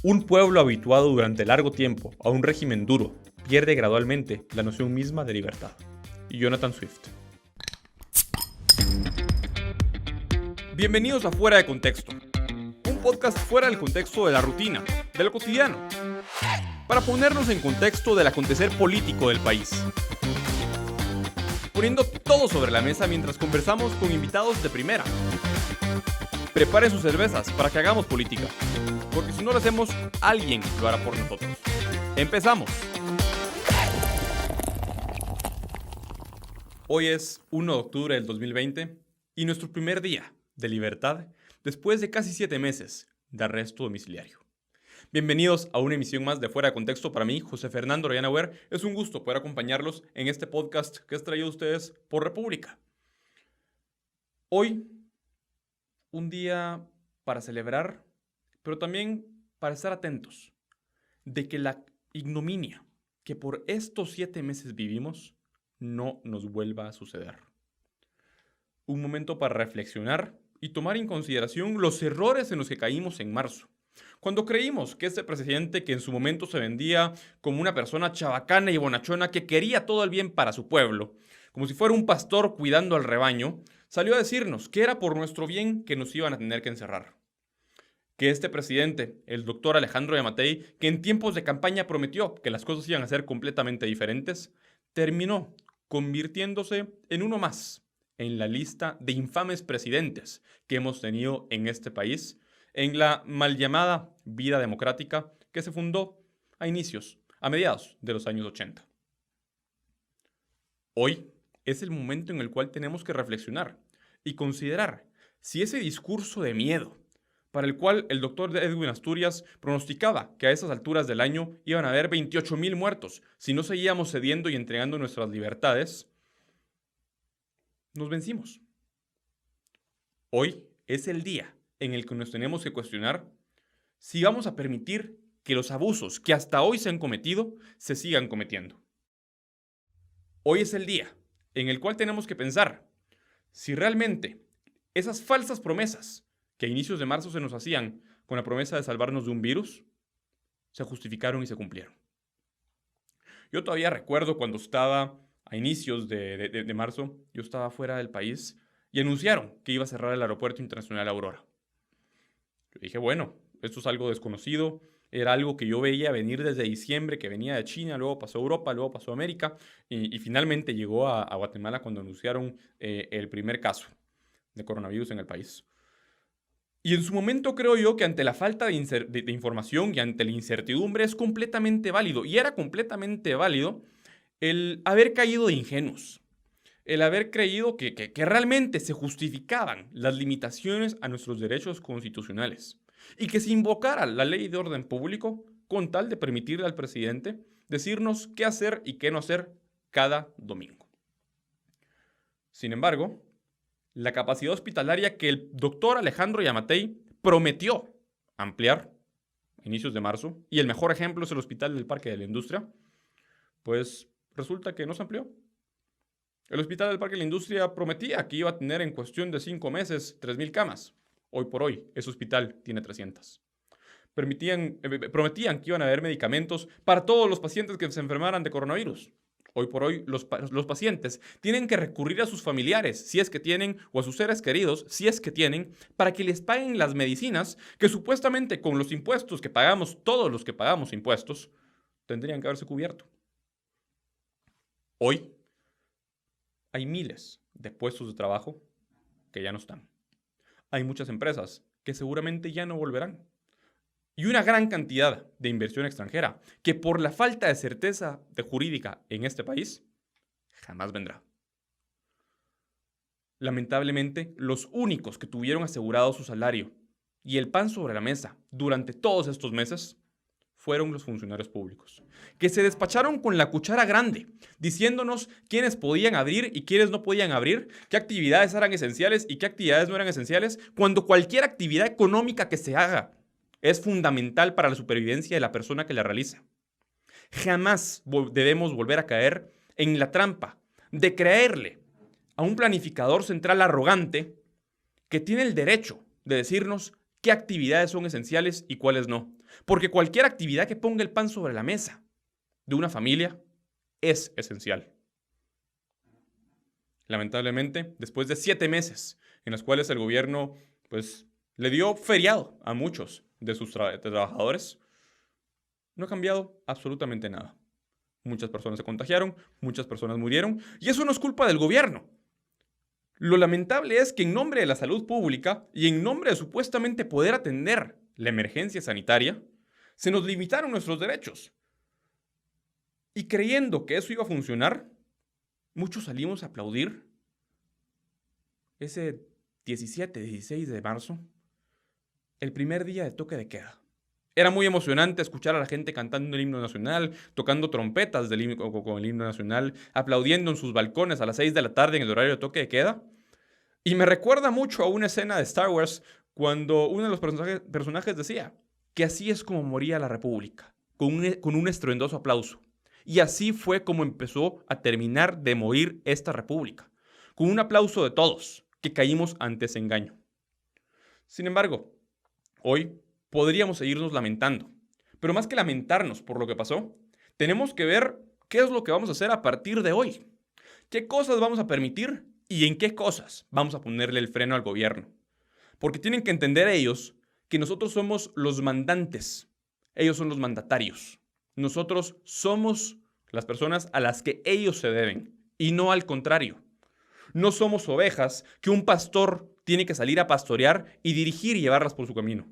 Un pueblo habituado durante largo tiempo a un régimen duro pierde gradualmente la noción misma de libertad. Jonathan Swift. Bienvenidos a Fuera de Contexto, un podcast fuera del contexto de la rutina, de lo cotidiano, para ponernos en contexto del acontecer político del país. Poniendo todo sobre la mesa mientras conversamos con invitados de primera. Preparen sus cervezas para que hagamos política, porque si no lo hacemos, alguien lo hará por nosotros. ¡Empezamos! Hoy es 1 de octubre del 2020 y nuestro primer día de libertad después de casi 7 meses de arresto domiciliario. Bienvenidos a una emisión más de Fuera de Contexto. Para mí, José Fernando Orellana Weber, es un gusto poder acompañarlos en este podcast que es traído a ustedes por República. Hoy, un día para celebrar, pero también para estar atentos de que la ignominia que por estos 7 meses vivimos no nos vuelva a suceder. Un momento para reflexionar y tomar en consideración los errores en los que caímos en marzo. Cuando creímos que este presidente, que en su momento se vendía como una persona chabacana y bonachona que quería todo el bien para su pueblo, como si fuera un pastor cuidando al rebaño, salió a decirnos que era por nuestro bien que nos iban a tener que encerrar. Que este presidente, el doctor Alejandro Yamatei, que en tiempos de campaña prometió que las cosas iban a ser completamente diferentes, terminó convirtiéndose en uno más en la lista de infames presidentes que hemos tenido en este país, en la mal llamada vida democrática que se fundó a mediados de los años 80. Hoy es el momento en el cual tenemos que reflexionar y considerar si ese discurso de miedo, para el cual el doctor Edwin Asturias pronosticaba que a esas alturas del año iban a haber 28,000 muertos si no seguíamos cediendo y entregando nuestras libertades, nos vencimos. Hoy es el día en el que nos tenemos que cuestionar si vamos a permitir que los abusos que hasta hoy se han cometido se sigan cometiendo. Hoy es el día en el cual tenemos que pensar si realmente esas falsas promesas que a inicios de marzo se nos hacían con la promesa de salvarnos de un virus, se justificaron y se cumplieron. Yo todavía recuerdo cuando estaba a inicios de marzo, yo estaba fuera del país y anunciaron que iba a cerrar el Aeropuerto Internacional Aurora. Yo dije, bueno, esto es algo desconocido, era algo que yo veía venir desde diciembre, que venía de China, luego pasó a Europa, luego pasó a América y finalmente llegó a Guatemala cuando anunciaron el primer caso de coronavirus en el país. Y en su momento creo yo que ante la falta de información y ante la incertidumbre es completamente válido, y era completamente válido el haber caído de ingenuos, el haber creído que realmente se justificaban las limitaciones a nuestros derechos constitucionales y que se invocara la ley de orden público con tal de permitirle al presidente decirnos qué hacer y qué no hacer cada domingo. Sin embargo, la capacidad hospitalaria que el doctor Alejandro Yamatei prometió ampliar a inicios de marzo, y el mejor ejemplo es el Hospital del Parque de la Industria, pues resulta que no se amplió. El Hospital del Parque de la Industria prometía que iba a tener en cuestión de 5 meses 3,000 camas. Hoy por hoy, ese hospital tiene 300. Prometían que iban a haber medicamentos para todos los pacientes que se enfermaran de coronavirus. Hoy por hoy, los pacientes tienen que recurrir a sus familiares, si es que tienen, o a sus seres queridos, si es que tienen, para que les paguen las medicinas que supuestamente con los impuestos que pagamos, todos los que pagamos impuestos, tendrían que haberse cubierto. Hoy hay miles de puestos de trabajo que ya no están. Hay muchas empresas que seguramente ya no volverán. Y una gran cantidad de inversión extranjera que por la falta de certeza jurídica en este país jamás vendrá. Lamentablemente, los únicos que tuvieron asegurado su salario y el pan sobre la mesa durante todos estos meses fueron los funcionarios públicos, que se despacharon con la cuchara grande, diciéndonos quiénes podían abrir y quiénes no podían abrir, qué actividades eran esenciales y qué actividades no eran esenciales, cuando cualquier actividad económica que se haga es fundamental para la supervivencia de la persona que la realiza. Jamás debemos volver a caer en la trampa de creerle a un planificador central arrogante que tiene el derecho de decirnos qué actividades son esenciales y cuáles no. Porque cualquier actividad que ponga el pan sobre la mesa de una familia es esencial. Lamentablemente, después de 7 meses en los cuales el gobierno le dio feriado a muchos de sus trabajadores, no ha cambiado absolutamente nada. Muchas personas se contagiaron, muchas personas murieron, y eso no es culpa del gobierno. Lo lamentable es que en nombre de la salud pública y en nombre de supuestamente poder atender la emergencia sanitaria, se nos limitaron nuestros derechos. Y creyendo que eso iba a funcionar, muchos salimos a aplaudir ese 16 de marzo, el primer día de toque de queda. Era muy emocionante escuchar a la gente cantando el himno nacional, tocando trompetas con el himno nacional, aplaudiendo en sus balcones a las 6 de la tarde en el horario de toque de queda. Y me recuerda mucho a una escena de Star Wars cuando uno de los personajes decía que así es como moría la República, con un estruendoso aplauso. Y así fue como empezó a terminar de morir esta República, con un aplauso de todos que caímos ante ese engaño. Sin embargo, hoy podríamos seguirnos lamentando, pero más que lamentarnos por lo que pasó, tenemos que ver qué es lo que vamos a hacer a partir de hoy. ¿Qué cosas vamos a permitir y en qué cosas vamos a ponerle el freno al gobierno? Porque tienen que entender ellos que nosotros somos los mandantes, ellos son los mandatarios. Nosotros somos las personas a las que ellos se deben y no al contrario. No somos ovejas que un pastor tiene que salir a pastorear y dirigir y llevarlas por su camino.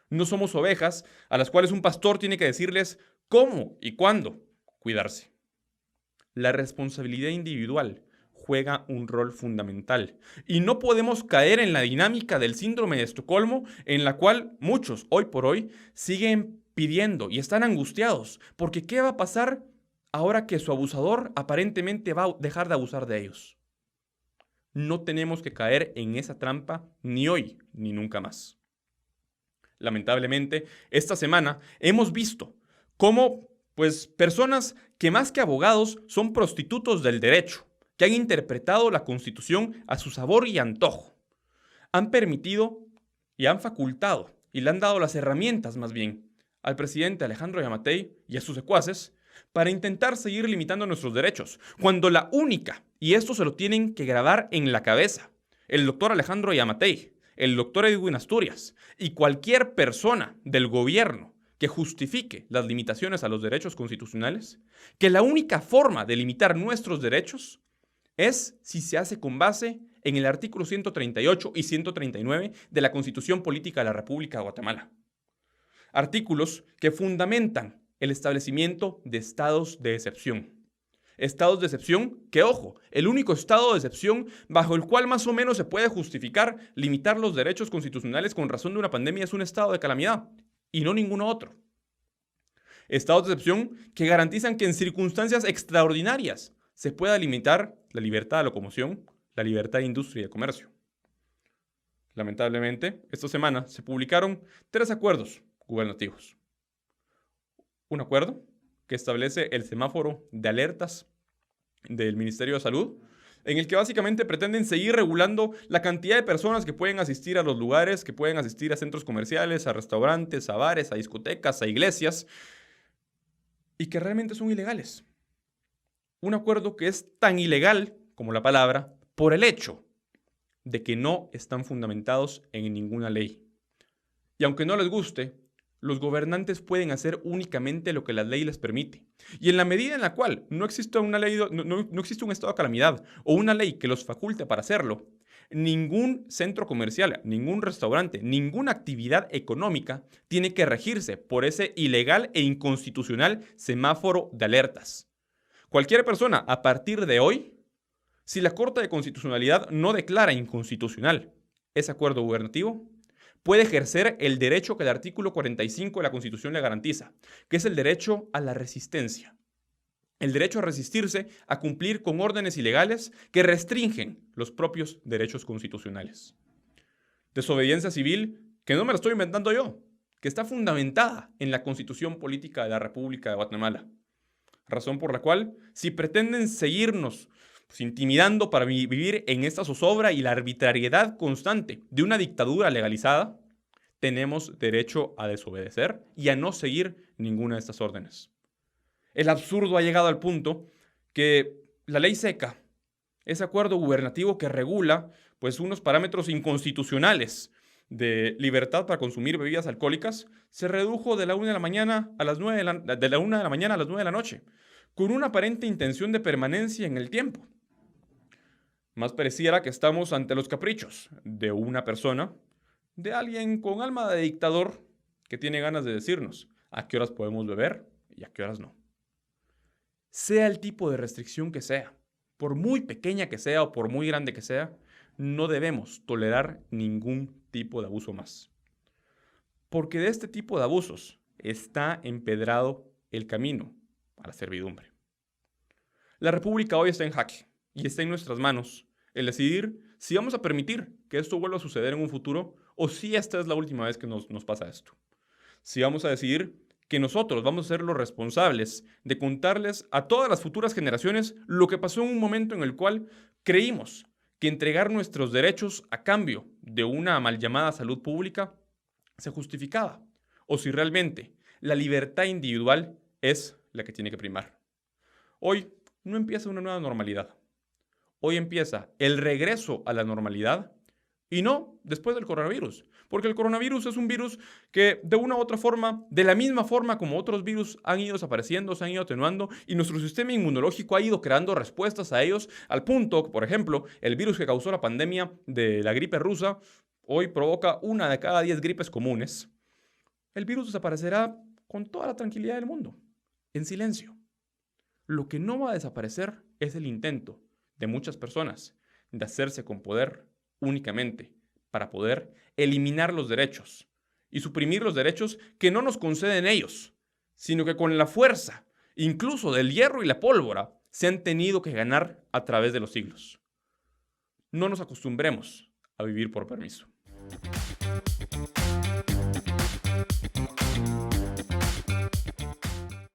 No somos ovejas a las cuales un pastor tiene que decirles cómo y cuándo cuidarse. La responsabilidad individual juega un rol fundamental y no podemos caer en la dinámica del síndrome de Estocolmo en la cual muchos hoy por hoy siguen pidiendo y están angustiados porque ¿qué va a pasar ahora que su abusador aparentemente va a dejar de abusar de ellos? No tenemos que caer en esa trampa ni hoy ni nunca más. Lamentablemente, esta semana hemos visto cómo, personas que más que abogados son prostitutos del derecho, que han interpretado la Constitución a su sabor y antojo, han permitido y han facultado y le han dado las herramientas más bien al presidente Alejandro Yamatei y a sus secuaces para intentar seguir limitando nuestros derechos, cuando la única, y esto se lo tienen que grabar en la cabeza, el doctor Alejandro Yamatei, el doctor Edwin Asturias y cualquier persona del gobierno que justifique las limitaciones a los derechos constitucionales, que la única forma de limitar nuestros derechos es si se hace con base en el artículo 138 y 139 de la Constitución Política de la República de Guatemala. Artículos que fundamentan el establecimiento de estados de excepción. Estados de excepción que, ojo, el único estado de excepción bajo el cual más o menos se puede justificar limitar los derechos constitucionales con razón de una pandemia es un estado de calamidad y no ninguno otro. Estados de excepción que garantizan que en circunstancias extraordinarias se pueda limitar la libertad de locomoción, la libertad de industria y de comercio. Lamentablemente, esta semana se publicaron 3 acuerdos gubernativos. Un acuerdo que establece el semáforo de alertas del Ministerio de Salud, en el que básicamente pretenden seguir regulando la cantidad de personas que pueden asistir a los lugares, que pueden asistir a centros comerciales, a restaurantes, a bares, a discotecas, a iglesias, y que realmente son ilegales. Un acuerdo que es tan ilegal como la palabra por el hecho de que no están fundamentados en ninguna ley. Y aunque no les guste, los gobernantes pueden hacer únicamente lo que la ley les permite. Y en la medida en la cual no existe una ley, no existe un estado de calamidad o una ley que los faculte para hacerlo, ningún centro comercial, ningún restaurante, ninguna actividad económica tiene que regirse por ese ilegal e inconstitucional semáforo de alertas. Cualquier persona, a partir de hoy, si la Corte de Constitucionalidad no declara inconstitucional ese acuerdo gubernativo, puede ejercer el derecho que el artículo 45 de la Constitución le garantiza, que es el derecho a la resistencia. El derecho a resistirse a cumplir con órdenes ilegales que restringen los propios derechos constitucionales. Desobediencia civil que no me la estoy inventando yo, que está fundamentada en la Constitución Política de la República de Guatemala. Razón por la cual, si pretenden seguirnos intimidando para vivir en esta zozobra y la arbitrariedad constante de una dictadura legalizada, tenemos derecho a desobedecer y a no seguir ninguna de estas órdenes. El absurdo ha llegado al punto que la ley seca, ese acuerdo gubernativo que regula pues, unos parámetros inconstitucionales de libertad para consumir bebidas alcohólicas, se redujo de la 1 de la mañana a las 9 de la 1 de la mañana a las 9 de la noche, con una aparente intención de permanencia en el tiempo. Más pareciera que estamos ante los caprichos de una persona, de alguien con alma de dictador que tiene ganas de decirnos a qué horas podemos beber y a qué horas no. Sea el tipo de restricción que sea, por muy pequeña que sea o por muy grande que sea, no debemos tolerar ningún tipo de abuso más. Porque de este tipo de abusos está empedrado el camino a la servidumbre. La República hoy está en jaque y está en nuestras manos el decidir si vamos a permitir que esto vuelva a suceder en un futuro o si esta es la última vez que nos pasa esto. Si vamos a decidir que nosotros vamos a ser los responsables de contarles a todas las futuras generaciones lo que pasó en un momento en el cual creímos que entregar nuestros derechos a cambio de una mal llamada salud pública se justificaba, o si realmente la libertad individual es la que tiene que primar. Hoy no empieza una nueva normalidad. Hoy empieza el regreso a la normalidad y no después del coronavirus. Porque el coronavirus es un virus que de una u otra forma, de la misma forma como otros virus han ido desapareciendo, se han ido atenuando y nuestro sistema inmunológico ha ido creando respuestas a ellos al punto que, por ejemplo, el virus que causó la pandemia de la gripe rusa hoy provoca 1 de cada 10 gripes comunes. El virus desaparecerá con toda la tranquilidad del mundo, en silencio. Lo que no va a desaparecer es el intento de muchas personas de hacerse con poder únicamente para poder eliminar los derechos y suprimir los derechos que no nos conceden ellos, sino que con la fuerza, incluso del hierro y la pólvora, se han tenido que ganar a través de los siglos. No nos acostumbremos a vivir por permiso.